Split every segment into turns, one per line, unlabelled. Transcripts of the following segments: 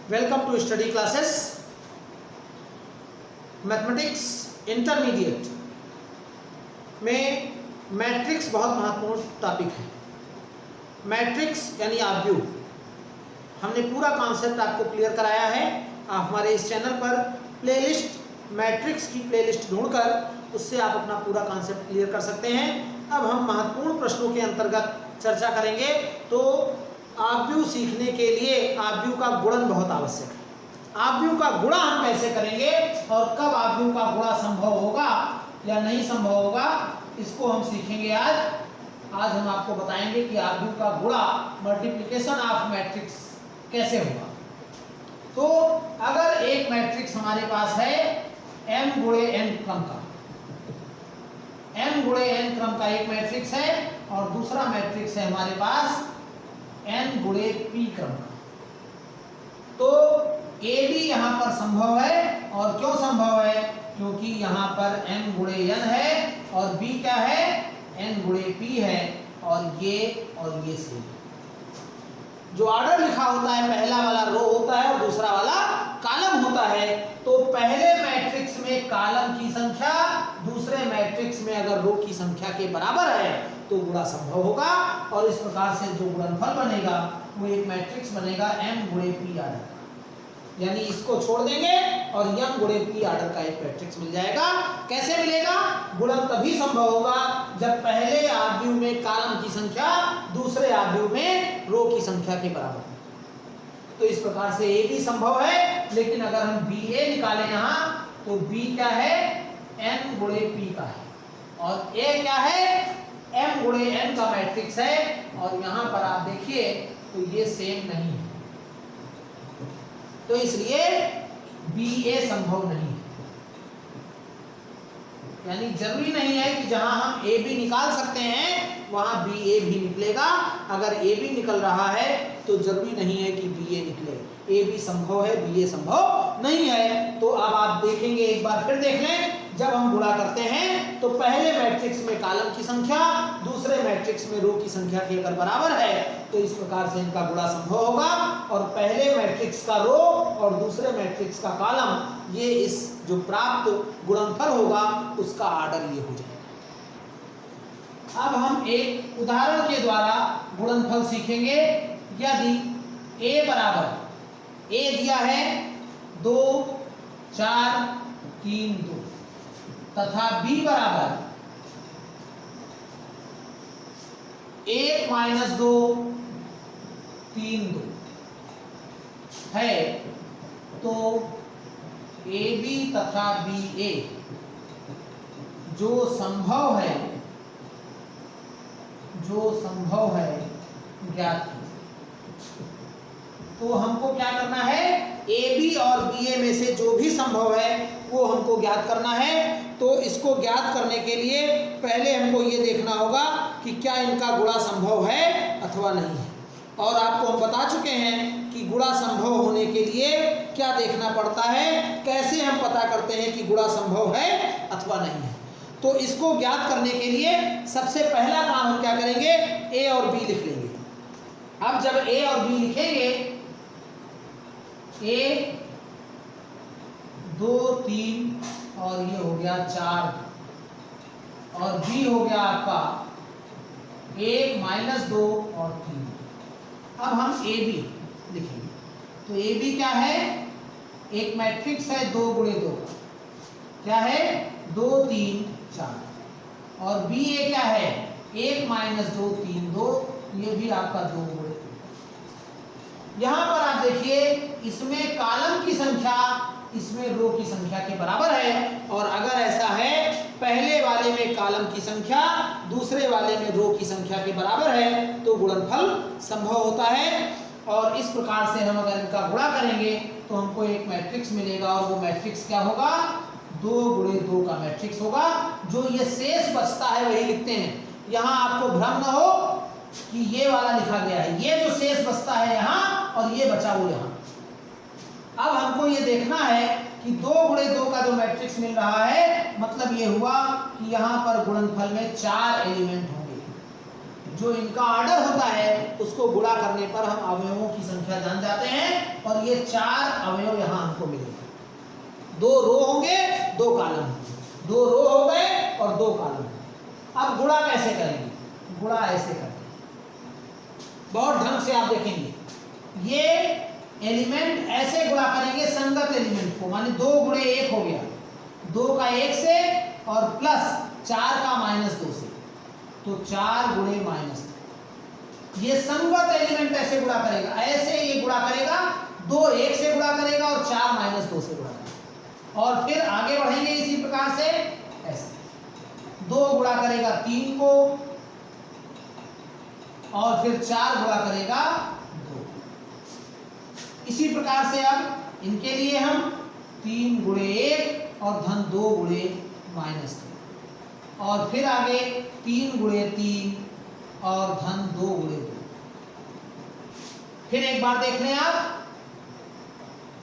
Welcome to study classes mathematics intermediate में matrix बहुत महत्वपूर्ण टॉपिक है। मैट्रिक्स यानी आव्यूह, हमने पूरा कॉन्सेप्ट आपको क्लियर कराया है। आप हमारे इस चैनल पर प्लेलिस्ट मैट्रिक्स की प्लेलिस्ट ढूंढकर उससे आप अपना पूरा कॉन्सेप्ट क्लियर कर सकते हैं। अब हम महत्वपूर्ण प्रश्नों के अंतर्गत चर्चा करेंगे। तो आव्यूह सीखने के लिए आव्यूह का गुणन बहुत आवश्यक है। आव्यूह का गुणा हम कैसे करेंगे और कब आव्यूह का गुणा संभव होगा या नहीं संभव होगा, इसको हम सीखेंगे आज हम आपको बताएंगे कि आव्यूह का गुणा मल्टीप्लिकेशन ऑफ मैट्रिक्स कैसे होगा। तो अगर एक मैट्रिक्स हमारे पास है m गुणे n क्रम का, m गुणे n क्रम का एक मैट्रिक्स है और दूसरा मैट्रिक्स है हमारे पास n गुणे p क्रम का, तो AB यहाँ पर संभव है। और क्यों संभव है? क्योंकि यहाँ पर m गुणे n है और b क्या है? n गुणे p है। और ये सेम जो ऑर्डर लिखा होता है, पहला वाला रो होता है और दूसरा वाला कॉलम होता है। तो पहले मैट्रिक्स में कॉलम की संख्या दूसरे मैट्रिक्स में अगर रो की संख्या के बराबर है तो गुणा संभव होगा। और इस प्रकार से जो गुणनफल बनेगा वो एक मैट्रिक्स बनेगा m गुणे p ऑर्डर का, यानी इसको छोड़ देंगे और m गुणे p ऑर्डर का एक मैट्रिक्स मिल जाएगा। कैसे मिलेगा? गुणन तभी संभव होगा जब पहले आव्यूह में कॉलम की संख्या दूसरे आव्यूह में रो की संख्या के बराबर हो। तो इस प्रकार से a भी संभव है, लेकिन अगर हम ba निकालें यहाँ तो b क्या है? n गुणे p का है और a क्या है? m गुणे n का मैट्रिक्स है। और यहाँ पर आप देखिए तो ये सेम नहीं है, तो इसलिए BA संभव नहीं है। यानी जरूरी नहीं है कि जहां हम AB निकाल सकते हैं वहां BA भी निकलेगा। अगर AB निकल रहा है तो जरूरी नहीं है कि BA निकले। AB संभव है, BA संभव नहीं है। तो अब आप देखेंगे, एक बार फिर देख लें, जब हम गुणा करते हैं तो पहले मैट्रिक्स में कॉलम की संख्या दूसरे मैट्रिक्स में रो की संख्या के अगर बराबर है तो इस प्रकार से इनका गुणा संभव होगा। और पहले मैट्रिक्स का रो और दूसरे मैट्रिक्स का कॉलम, ये इस जो प्राप्त गुणनफल होगा उसका ऑर्डर ये हो जाएगा। अब हम एक उदाहरण के द्वारा गुणनफल सीखेंगे। यदि a बराबर, a दिया है 2 4 3 2 तथा b बराबर 1 - 2 3 2 है, तो AB तथा BA जो संभव है ज्ञात कीजिए। तो हमको क्या करना है? AB और BA में से जो भी संभव है वो हमको ज्ञात करना है। तो इसको ज्ञात करने के लिए पहले हमको ये देखना होगा कि क्या इनका गुणा संभव है अथवा नहीं है। और आपको हम बता चुके हैं कि गुणा संभव होने के लिए क्या देखना पड़ता है, कैसे हम पता करते हैं कि गुणा संभव है अथवा नहीं है। तो इसको ज्ञात करने के लिए सबसे पहला काम हम क्या करेंगे? A और B लिख लेंगे। अब जब A और B लिखेंगे, A 2 3 और ये हो गया 4 और B हो गया आपका 1 - 2 और 3। अब हम AB लिखेंगे। तो AB क्या है? एक मैट्रिक्स है 2 गुणे 2 का, क्या है? 2 3 4। और BA क्या है? 1 - 2 3 2, ये भी आपका 2 गुणे 2। यहाँ पर आप देखिए, इसमें कॉलम की संख्या इसमें रो की संख्या के बराबर है। और अगर ऐसा है, पहले वाले में कॉलम की संख्या दूसरे वाले में रो की संख्या के बराबर है, तो गुणनफल संभव होता है। और इस प्रकार से हम अगर इनका गुणा करेंगे तो हमको एक मैट्रिक्स मिलेगा और वो मैट्रिक्स क्या होगा? 2 गुणे 2 का मैट्रिक्स होगा। जो ये शेष बचता है वही लिखते हैं। यहाँ आपको भ्रम न हो कि ये वाला लिखा गया है, ये जो शेष बचता है यहाँ और ये बचा वो यहाँ। अब हमको ये देखना है कि 2 गुणे 2 का जो मैट्रिक्स मिल रहा है, मतलब ये हुआ कि यहाँ पर गुणनफल में 4 एलिमेंट होंगे। जो इनका ऑर्डर होता है उसको गुणा करने पर हम अवयवों की संख्या जान जाते हैं और ये 4 अवयव यहाँ हमको मिलेगा। 2 रो होंगे, 2 कॉलम होंगे, 2 रो हो गए और 2 कॉलम। अब गुणा कैसे करेंगे? गुणा ऐसे करेंगे, बहुत ढंग से आप देखेंगे। ये एलिमेंट ऐसे गुणा करेंगे संगत एलिमेंट को, माने 2 गुणे 1 हो गया, 2 का 1 से और प्लस 4 का -2 से, तो 4 गुणे -2। ये संगत एलिमेंट ऐसे गुणा करेगा, ऐसे ये गुणा करेगा, 2 1 से गुणा करेगा और 4 -2 से गुणा करेगा। और फिर आगे बढ़ेंगे इसी प्रकार से, ऐसे 2 गुणा करेगा 3 को और फिर 4 गुणा करेगा 2। इसी प्रकार से अब इनके लिए हम 3 गुणे 1 और धन 2 गुणे -2, और फिर आगे 3 गुणे 3 और धन 2 गुणे 2। फिर एक बार देख लें आप,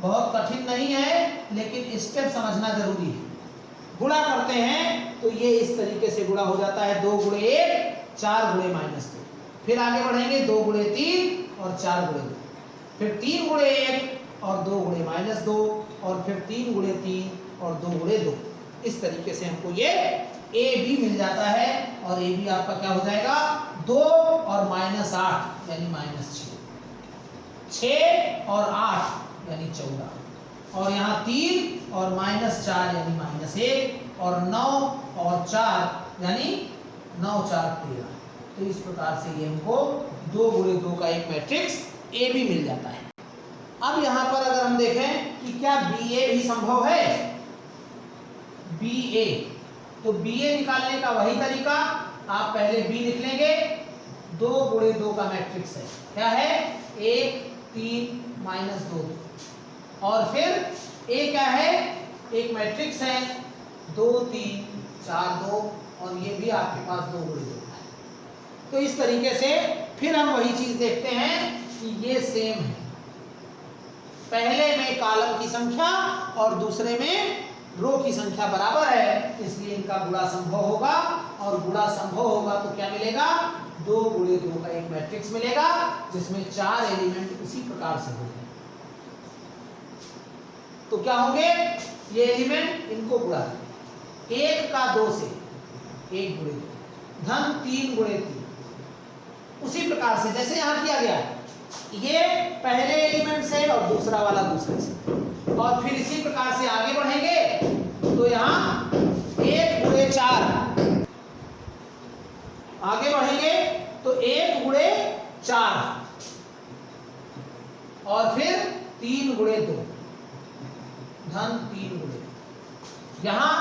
बहुत कठिन नहीं है लेकिन स्टेप समझना जरूरी है। गुणा करते हैं तो ये इस तरीके से गुणा हो जाता है, 2 गुणे 1 4 गुणे -2। फिर आगे बढ़ेंगे 2 गुणे 3 और 4 गुणे 2, फिर 3 गुणे 1 और 2 गुणे -2, और फिर 3 गुणे 3 और 2 गुणे 2। इस तरीके से हमको ये ए बी मिल जाता है, और ए बी आपका क्या हो जाएगा, 2 और -8 यानी -6, 6 और 8 यानी 14, और यहाँ 3 और -4 यानी -1, और 9 और 4 यानी 9 4 13। तो इस प्रकार से ये हमको 2 गुणे 2 का एक मैट्रिक्स ए बी मिल जाता है। अब यहाँ पर अगर हम देखें कि क्या बी ए भी संभव है, बी ए, तो बी ए निकालने का वही तरीका, आप पहले बी लिख लेंगे, 2 गुणे 2 का मैट्रिक्स है, क्या है, 1 3 -2, और फिर ए क्या है, एक मैट्रिक्स है 2 3 4 2, और ये भी आपके पास 2 गुणे 2 है। तो इस तरीके से फिर हम वही चीज देखते हैं कि ये सेम है, पहले में कॉलम की संख्या और दूसरे में रो की संख्या बराबर है, इसलिए इनका गुणा संभव होगा, और गुणा संभव होगा तो क्या मिलेगा, 2 गुणे 2 का एक मैट्रिक्स मिलेगा जिसमें 4 एलिमेंट उसी प्रकार से होंगे। तो क्या होंगे ये एलिमेंट, इनको गुणा करें, 1 का 2 से 1 गुणे 2, धन 3 गुणे 3, उसी प्रकार से जैसे यहाँ किया गया, ये पहले एलिमेंट से और दूसरा वाला दूसरे से, और फिर इसी प्रकार से आगे बढ़ेंगे तो यहाँ 1 गुणे 4, आगे बढ़ेंगे तो 1 गुणे 4, और फिर 3 गुणे 2, धन 3 गुणे, यहाँ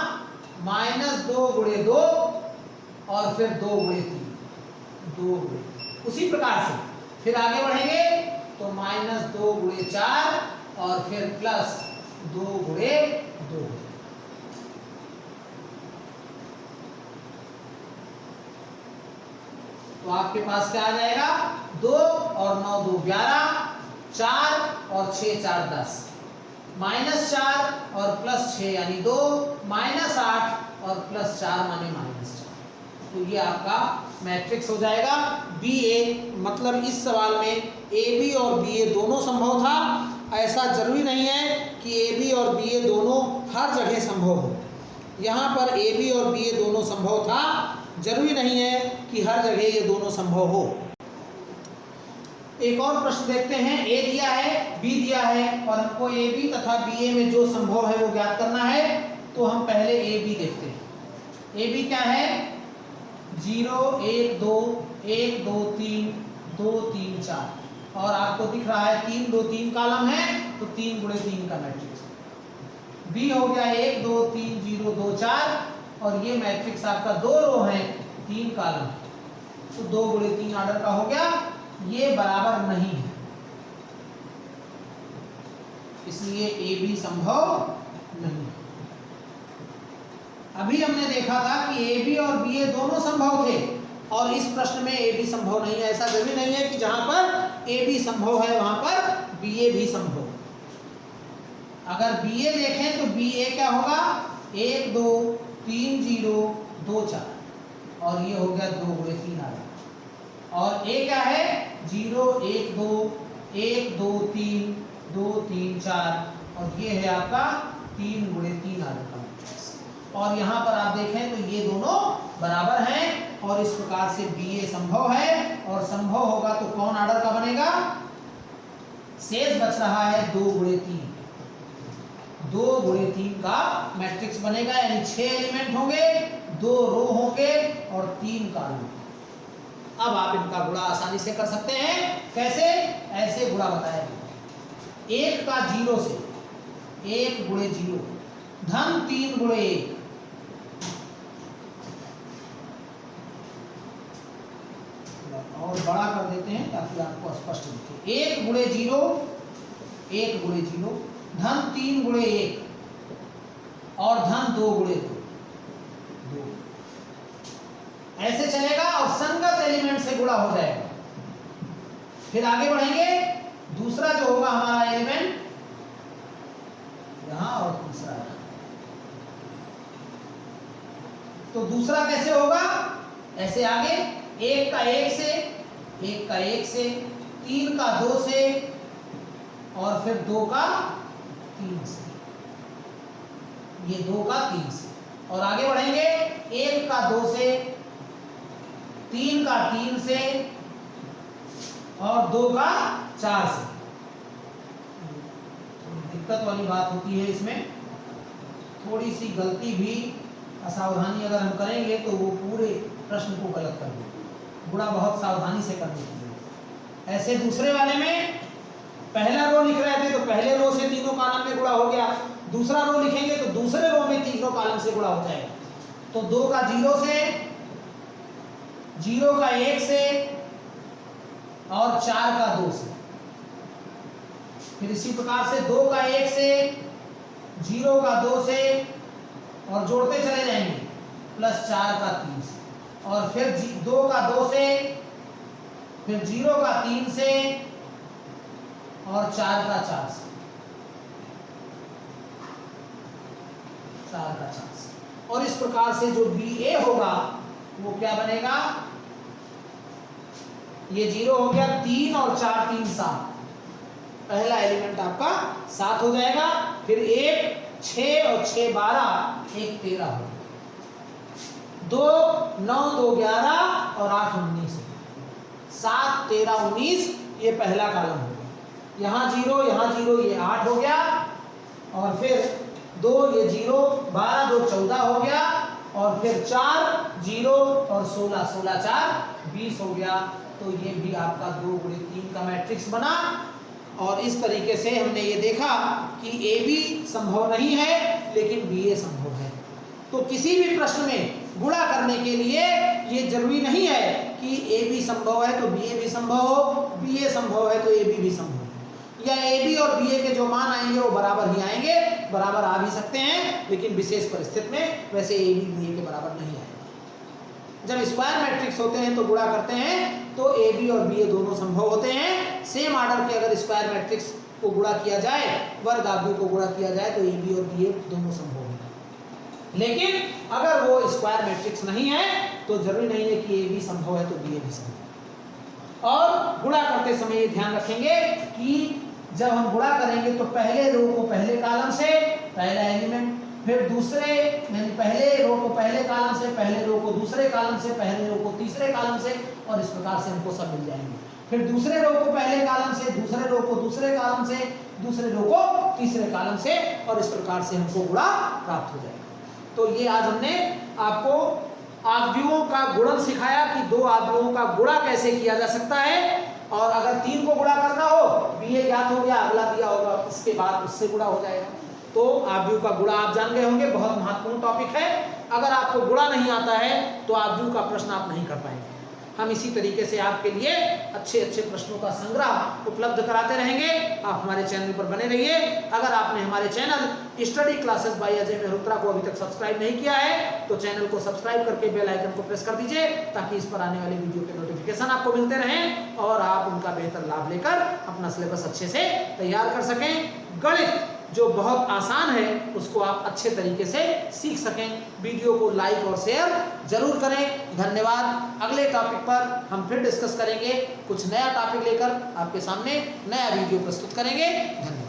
-2 गुणे 2 और फिर 2 गुणे 3, 2 गुणे, उसी प्रकार से फिर आगे बढ़ेंगे तो -2 गुणे 4 और फिर प्लस 2 गुणे 2। तो आपके पास क्या आ जाएगा, 2 और 9 2 11, 4 और 6 4 10, -4 और +6 यानी 2, -8 और +4 माने -4। तो ये आपका मैट्रिक्स हो जाएगा बी ए। मतलब इस सवाल में ए बी और बी ए दोनों संभव था, ऐसा जरूरी नहीं है कि ए बी और बी ए दोनों हर जगह संभव हो। यहाँ पर ए बी और बी ए दोनों संभव था, जरूरी नहीं है कि हर जगह ये दोनों संभव हो। एक और प्रश्न देखते हैं, ए दिया है बी दिया है और हमको ए बी तथा बी ए में जो संभव है वो ज्ञात करना है। तो हम पहले ए बी देखते हैं। ए बी क्या है, 0 1 2 1 2 3 2 3 4, और आपको दिख रहा है 3 2 3 कॉलम है तो 3 गुणे 3 का मैट्रिक्स। बी हो गया 1 2 3 0 2 4, और ये मैट्रिक्स आपका 2 रो है 3 कॉलम है, तो 2 गुणे 3 ऑर्डर का हो गया। ये बराबर नहीं है, इसलिए ए बी संभव नहीं है। अभी हमने देखा था कि ए बी और बी ए दोनों संभव थे, और इस प्रश्न में ए बी संभव नहीं है। ऐसा जरूरी नहीं है कि जहां पर ए बी संभव है वहां पर बी ए भी संभव। अगर बी ए देखें तो बी ए क्या होगा, 1 2 3 0 2 4, और ये हो गया 2 गुणे 3 आ गया। और ए क्या है, 0 1 2 1 2 3 2 4 और ये है आपका 3 गुणे 3 आर्डर का मैट्रिक्स। और यहाँ पर आप देखें तो ये दोनों बराबर हैं और इस प्रकार से BA संभव है, और संभव होगा तो कौन आर्डर का बनेगा? शेष बच रहा है 2 गुणे 3, 2 गुणे 3 का मैट्रिक्स बनेगा, यानी 6 एलिमेंट होंगे, 2 रो होंगे और 3 कॉलम। अब आप इनका गुणा आसानी से कर सकते हैं। कैसे? ऐसे गुणा बताया, 1 का 0 से 1 गुणे 0 धन 3 गुणे 1, और बड़ा कर देते हैं ताकि आपको स्पष्ट दिखे। 1 गुणे 0 1 गुणे 0 धन 3 गुणे 1 और धन 2 गुणे 2, ऐसे चलेगा और संगत एलिमेंट से गुणा हो जाएगा। फिर आगे बढ़ेंगे, दूसरा जो होगा हमारा एलिमेंट यहां और तीसरा यहां। तो दूसरा कैसे होगा? ऐसे आगे 1 का 1 से 1 का 1 से 3 का 2 से और फिर 2 का 3 से, ये 2 का 3 से, और आगे बढ़ेंगे 1 का 2 से 3 का 3 से और 2 का 4 से। दिक्कत वाली बात होती है इसमें, थोड़ी सी गलती भी असावधानी अगर हम करेंगे तो वो पूरे प्रश्न को गलत कर देंगे। गुणा बहुत सावधानी से करनी चाहिए। ऐसे दूसरे वाले में पहला रो लिख रहे थे तो पहले रो से तीनों कॉलम में गुणा हो गया, दूसरा रो लिखेंगे तो दूसरे रो में तीनों कॉलम से गुणा हो जाएगा। तो 2 का 0 से, 0 का 1 से और 4 का 2 से। फिर इसी प्रकार से 2 का 1 से, 0 का 2 से और जोड़ते चले जाएंगे, प्लस 4 का 3 से, और फिर 2 का 2 से, फिर 0 का 3 से और 4 का 4 से, 4 का 4 से। और इस प्रकार से जो BA होगा वो क्या बनेगा? ये 0 हो गया, 3 और 4 3 7, पहला एलिमेंट आपका 7 हो जाएगा। फिर 1 6 और 6 12, 1 13 हो, 2 9 2 11 और 8 19, 7 13 19, ये पहला कॉलम हो गया। यहाँ 0 यहाँ 0, ये 8 हो गया, और फिर 2 ये 0 12 2 14 हो गया, और फिर 4 0 और 16 16 4 20 हो गया। तो ये भी आपका 2 गुणे 3 का मैट्रिक्स बना। और इस तरीके से हमने ये देखा कि AB संभव नहीं है लेकिन BA संभव है। तो किसी भी प्रश्न में गुणा करने के लिए ये जरूरी नहीं है कि AB संभव है तो BA भी संभव हो, BA संभव है तो AB भी संभव हो, या AB और BA के जो मान आएंगे वो बराबर ही आएंगे, बराबर आ भी सकते हैं, लेकिन विशेष परिस्थिति में वैसे AB BA के बराबर नहीं आएगा। जब स्क्वायर मैट्रिक्स होते हैं तो गुणा करते हैं तो AB और BA दोनों संभव होते हैं। सेम आर्डर के अगर स्क्वायर मैट्रिक्स को गुणा किया जाए, वर्ग आव्यूह को गुणा किया जाए तो AB और BA दोनों संभव होंगे। लेकिन अगर वो स्क्वायर मैट्रिक्स नहीं है तो जरूरी नहीं है कि AB संभव है तो BA भी संभव। और गुणा करते समय ये ध्यान रखेंगे कि जब हम गुणा करेंगे तो पहले रो को पहले कॉलम से पहला एलिमेंट, फिर दूसरे यानी पहले रो को पहले कॉलम से, पहले रो को दूसरे कॉलम से, पहले रो को तीसरे कॉलम से, और इस प्रकार से हमको सब मिल जाएंगे। फिर दूसरे रो को पहले कॉलम से, दूसरे रो को दूसरे कॉलम से, दूसरे रो को तीसरे कॉलम से, और इस प्रकार से हमको गुणा प्राप्त हो जाएगा। तो ये आज हमने आपको आव्यूहों का गुणन सिखाया कि 2 आव्यूहों का गुणा कैसे किया जा सकता है। और अगर 3 को गुणा करना हो, BA ज्ञात हो गया, अगला दिया होगा, इसके बाद उससे गुणा हो जाएगा। तो आव्यूह का गुणा आप जान गए होंगे, बहुत महत्वपूर्ण टॉपिक है। अगर आपको गुणा नहीं आता है तो आव्यूह का प्रश्न आप नहीं कर पाएंगे। हम इसी तरीके से आपके लिए अच्छे अच्छे प्रश्नों का संग्रह उपलब्ध कराते रहेंगे। आप हमारे चैनल पर बने रहिए। अगर आपने हमारे channel study classes bye Ajay Mehrotra को अभी तक सब्सक्राइब नहीं किया है तो चैनल को सब्सक्राइब करके बेल आइकन को प्रेस कर दीजिए, ताकि इस पर आने वाली वीडियो के नोटिफिकेशन आपको मिलते रहें और आप उनका बेहतर लाभ लेकर अपना सिलेबस अच्छे से तैयार कर सकें। गणित जो बहुत आसान है उसको आप अच्छे तरीके से सीख सकें। वीडियो को लाइक और शेयर जरूर करें। धन्यवाद। अगले टॉपिक पर हम फिर डिस्कस करेंगे, कुछ नया टॉपिक लेकर आपके सामने नया वीडियो प्रस्तुत करेंगे। धन्यवाद।